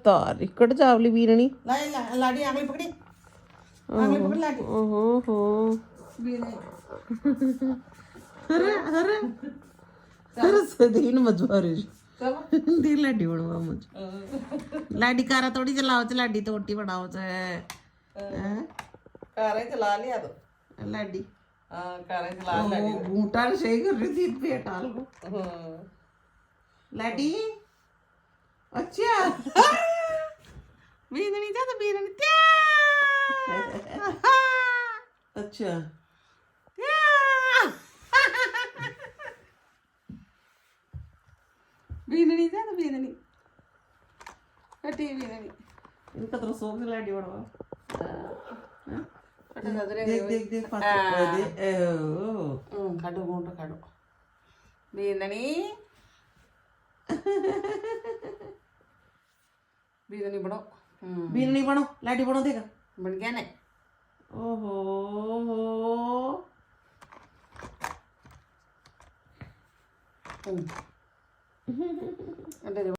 तारी कट चावली बीरणी लाडी आंगली पकड़ी पकड़ लाडी ओहो अरे सदीन मजवारे दी लाडी बनवा मुझे लाडी कारा थोड़ी चलाओ च लाडी तो रोटी बनाओ च कारे चला लिया तो लाडी कारे चला लाडी बूटा सही कर रही थी बेटा को लाडी अच्छा बीरणी जा तो बीरणी अच्छा बीननी जा तो बीननी कटी बीननी इनका तो सोच से लाडी बड़वा देख देख देख पास दे ओ काटो गोंड काटो बीननी बीननी बनो बीरणी बनो लाडी बनो देगा बन गया ने ओहो अंदर